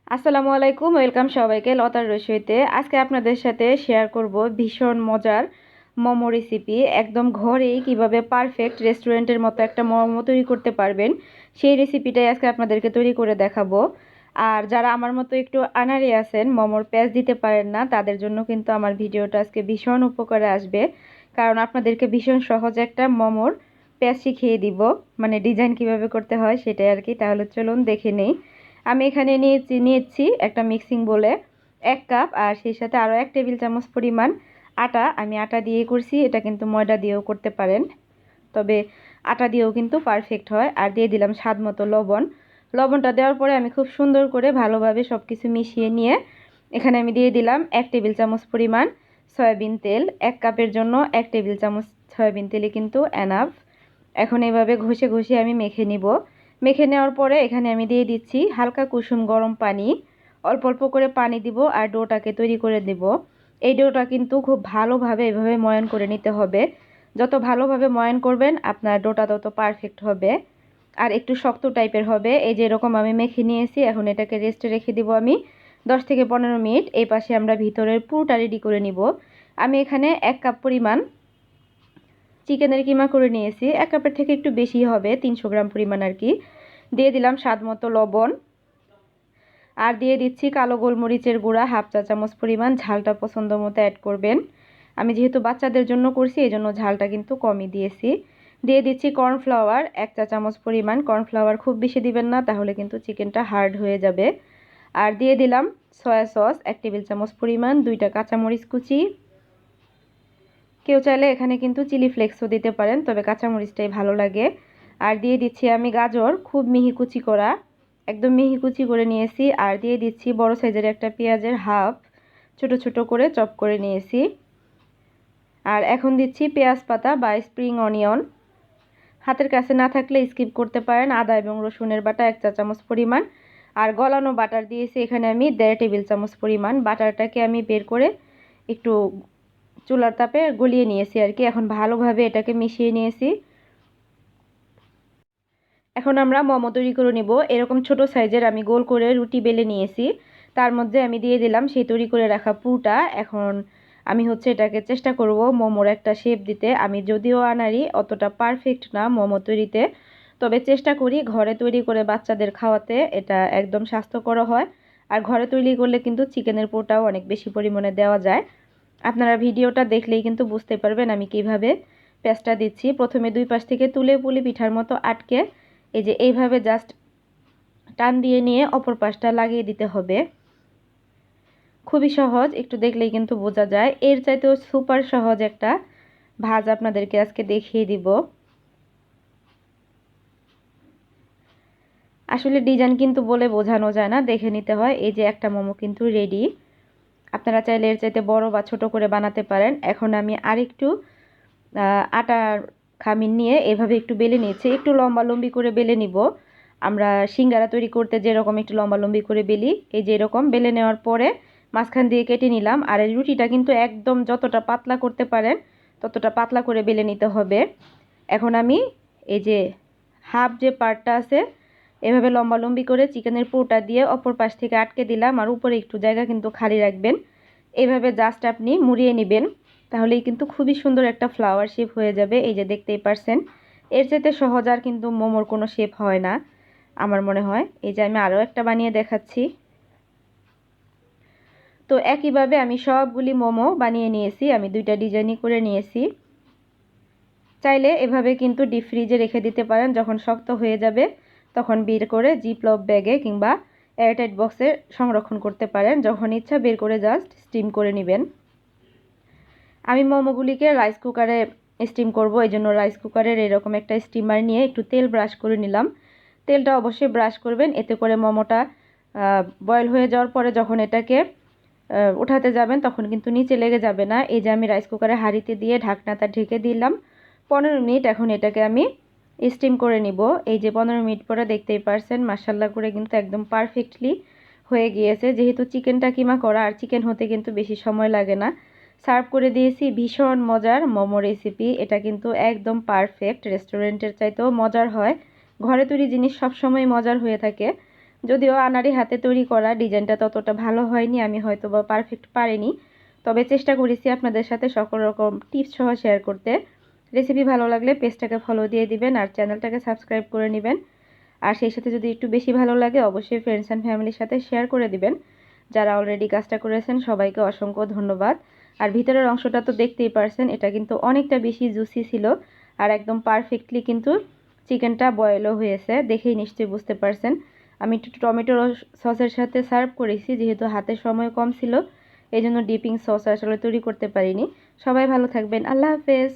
আসসালামু আলাইকুম, ওয়েলকাম সবাইকে লতার রসইতে। আজকে আপনাদের সাথে শেয়ার করব ভীষণ মজার মোমো রেসিপি। একদম ঘরেই কিভাবে পারফেক্ট রেস্টুরেন্টের মতো একটা মোমো তৈরি করতে পারবেন, সেই রেসিপিটাই আজকে আপনাদেরকে তৈরি করে দেখাবো। আর যারা আমার মতো একটু আনাড়ি আছেন, মোমোর প্যাচ দিতে পারেন না, তাদের জন্য কিন্তু আমার ভিডিওটা আজকে ভীষণ উপকারে আসবে। কারণ আপনাদেরকে ভীষণ সহজ একটা মোমোর প্যাচ শিখিয়ে দিব, মানে ডিজাইন কিভাবে করতে হয় সেটাই আর কি। তাহলে চলুন দেখে নেই। আমি এখানে নিয়েছি একটা মিক্সিং বলে 1 কাপ, আর সেই সাথে আরও 1 টেবিল চামচ পরিমাণ আটা। আমি আটা দিয়ে করছি, এটা কিন্তু ময়দা দিয়েও করতে পারেন, তবে আটা দিয়েও কিন্তু পারফেক্ট হয়। আর দিয়ে দিলাম স্বাদ মতো লবণ। লবণটা দেওয়ার পরে আমি খুব সুন্দর করে ভালোভাবে সব কিছু মিশিয়ে নিয়ে এখানে আমি দিয়ে দিলাম 1 টেবিল চামচ পরিমাণ সয়াবিন তেল। 1 কাপের জন্য 1 টেবিল চামচ সয়াবিন তেলই কিন্তু এনাফ। এখন এইভাবে ঘষে ঘষে আমি মেখে নিব। মেখে নেওয়ার পরে এখানে আমি দিয়ে দিচ্ছি হালকা কুসুম গরম পানি। অল্প অল্প করে পানি দিব আর ডোটাকে তৈরি করে দেব। এই ডোটা কিন্তু খুব ভালোভাবে এভাবে ময়ান করে নিতে হবে। যত ভালোভাবে ময়ান করবেন আপনার ডোটা তত পারফেক্ট হবে। আর একটু শক্ত টাইপের হবে। এই যে এরকম আমি মেখে নিয়েছি, এখন এটাকে রেস্টে রেখে দিব আমি 10 থেকে 15 মিনিট। এই পাশে আমরা ভিতরের পুরোটা রেডি করে নিব। আমি এখানে 1 কাপ পরিমাণ চিকেনের কিমা করে নিয়েছি। 1 কাপের থেকে একটু বেশি হবে, 300 গ্রাম পরিমাণ আর কি। দিয়ে দিলাম স্বাদ মতো লবণ, আর দিয়ে দিচ্ছি কালো গোলমরিচের গুঁড়া 1/2 চা চামচ পরিমাণ। ঝালটা পছন্দ মতো অ্যাড করবেন। আমি যেহেতু বাচ্চাদের জন্য করছি এই জন্য ঝালটা কিন্তু কমই দিয়েছি। দিয়ে দিচ্ছি কর্নফ্লাওয়ার 1 চা চামচ পরিমাণ। কর্নফ্লাওয়ার খুব বেশি দিবেন না, তাহলে কিন্তু চিকেনটা হার্ড হয়ে যাবে। আর দিয়ে দিলাম সয়া সস 1 টেবিল চামচ পরিমাণ, 2টা কাঁচামরিচ কুচি। কেউ চাইলে এখানে কিন্তু চিলি ফ্লেক্সও দিতে পারেন, তবে কাঁচামরিচটাই ভালো লাগে। আর দিয়ে দিচ্ছি আমি গাজর, খুব মিহি কুচি করা, একদম মিহি কুচি করে নিয়েছি। আর দিয়ে দিচ্ছি বড় সাইজের একটা পেঁয়াজের হাফ, ছোট ছোট করে চপ করে নিয়েছি। আর এখন দিচ্ছি পেঁয়াজ পাতা বা স্প্রিং অনিয়ন। হাতের কাছে না থাকলে স্কিপ করতে পারেন। আদা এবং রসুনের বাটা 1 চা চামচ পরিমাণ। আর গলানো বাটার দিয়েছি এখানে আমি 1.5 টেবিল চামচ পরিমাণ। বাটারটাকে আমি বের করে একটু চুলার তাপে গলিয়ে নিয়েছি আর কি। এখন ভালোভাবে এটাকে মিশিয়ে নিয়েছি। এখন আমরা মোমো তৈরি করে নিব। এরকম ছোট সাইজের আমি গোল করে রুটি বেলে নিয়েছি, তার মধ্যে আমি দিয়ে দিলাম সেই তৈরি করে রাখা পুরটা। এখন আমি এটাকে চেষ্টা করব মোমোর একটা শেপ দিতে। আমি যদিও আনারি, অতটা পারফেক্ট না মোমো তৈরিতে, তবে চেষ্টা করি ঘরে তৈরি করে বাচ্চাদের খাওয়াতে। এটা একদম স্বাস্থ্যকর হয়। আর ঘরে তৈরি করলে কিন্তু চিকেনের পুরটাও অনেক বেশি পরিমাণে দেওয়া যায়। আপনারা ভিডিওটা দেখলেই কিন্তু বুঝতে পারবেন আমি কিভাবে পেঁয়াজটা দিচ্ছি। প্রথমে 2 পাশ থেকে তুলে পুলি পিঠার মতো আটকে এই যে এইভাবে জাস্ট টান দিয়ে নিয়ে অপর পাশটা লাগিয়ে দিতে হবে। খুবই সহজ, একটু দেখলেই কিন্তু বোঝা যায়। এর চাইতেও সুপার সহজ একটা ভাজ আপনাদেরকে আজকে দেখিয়ে দিব। আসলে ডিজাইন কিন্তু বলে বোঝানো যায় না, দেখে নিতে হয়। এই যে একটা মোমো কিন্তু রেডি। আপনারা চাইলে এর চাইতে বড় বা ছোট করে বানাতে পারেন। এখন আমি আরেকটু আটার খামির নিয়ে এভাবে একটু বেলে নিয়েছি। একটু লম্বালম্বি করে বেলে নিব। আমরা সিঙ্গারা তৈরি করতে যেরকম একটু লম্বালম্বি করে বেলি, এই যে এরকম বেলে নেওয়ার পরে মাঝখান দিয়ে কেটে নিলাম। আর এই রুটিটা কিন্তু একদম যতটা পাতলা করতে পারেন ততটা পাতলা করে বেলে নিতে হবে। এখন আমি এই যে হাফ যে পার্টটা আছে এভাবে লম্বালম্বি করে চিকেনের পুরোটা দিয়ে অপর পাশ থেকে আটকে দিলাম। আর উপরে একটু জায়গা কিন্তু খালি রাখবেন। এইভাবে জাস্ট আপনি মুড়িয়ে নেবেন, তাহলেই কিন্তু খুবই সুন্দর একটা ফ্লাওয়ার শেপ হয়ে যাবে। এই যে দেখতেই পারছেন, এর চাইতে সহজ আর কিন্তু মোমোর কোনো শেপ হয় না আমার মনে হয়। এই যে আমি আরও একটা বানিয়ে দেখাচ্ছি। তো একইভাবে আমি সবগুলি মোমো বানিয়ে নিয়েছি। আমি 2টা ডিজাইনই করে নিয়েছি। চাইলে এভাবে কিন্তু ডিপ ফ্রিজে রেখে দিতে পারেন। যখন শক্ত হয়ে যাবে তখন বের করে জিপলক ব্যাগে কিংবা এয়ারটাইট বক্সে সংরক্ষণ করতে পারেন। যখন ইচ্ছা বের করে জাস্ট স্টিম করে নেবেন। আমি মোমোগুলিকে রাইস কুকারে স্টিম করব, এই জন্য রাইস কুকারের এরকম একটা স্টিমার নিয়ে একটু তেল ব্রাশ করে নিলাম। তেলটা অবশ্যই ব্রাশ করবেন, এতে করে মোমোটা বয়েল হয়ে যাওয়ার পরে যখন এটাকে উঠাতে যাবেন তখন কিন্তু নিচে লেগে যাবে না। এই যে আমি রাইস কুকারে হাঁড়িতে দিয়ে ঢাকনাটা ঢেকে দিলাম 15 মিনিট। এখন এটাকে আমি স্টিম করে নিব। এই যে 15 মিনিট পরে দেখতেই পারছেন মাশাআল্লাহ করে কিন্তু একদম পারফেক্টলি হয়ে গিয়েছে। যেহেতু চিকেনটা কিমা করা, আর চিকেন হতে কিন্তু বেশি সময় লাগে না। সার্ভ করে দিয়েছি ভীষণ মজার মোমো রেসিপি। এটা কিন্তু একদম পারফেক্ট, রেস্টুরেন্টের চাইতেও মজার হয়। ঘরে তৈরি জিনিস সবসময় মজার হয়ে থাকে। যদিও আনাড়ি হাতে তৈরি করা ডিজাইনটা ততটা ভালো হয়নি, আমি হয়তো বা পারফেক্ট পারিনি, তবে চেষ্টা করেছি আপনাদের সাথে সকল রকম টিপস সহ শেয়ার করতে। রেসিপি ভালো লাগলে পেজটাকে ফলো দিয়ে দিবেন আর চ্যানেলটাকে সাবস্ক্রাইব করে নেবেন। আর সেই সাথে যদি একটু বেশি ভালো লাগে অবশ্যই ফ্রেন্ডস অ্যান্ড ফ্যামিলির সাথে শেয়ার করে দিবেন। যারা অলরেডি কাজটা করেছেন সবাইকে অসংখ্য ধন্যবাদ। আর ভিতরের অংশটা তো দেখতেই পারছেন, এটা কিন্তু অনেকটা বেশি জুসি ছিল আর একদম পারফেক্টলি কিন্তু চিকেনটা বয়েলও হয়েছে, দেখেই নিশ্চয়ই বুঝতে পারছেন। আমি একটু টমেটো সসের সাথে সার্ভ করেছি, যেহেতু হাতে সময় কম ছিল এই জন্য ডিপিং সস আসলে তৈরি করতে পারিনি। সবাই ভালো থাকবেন, আল্লাহ হাফেজ।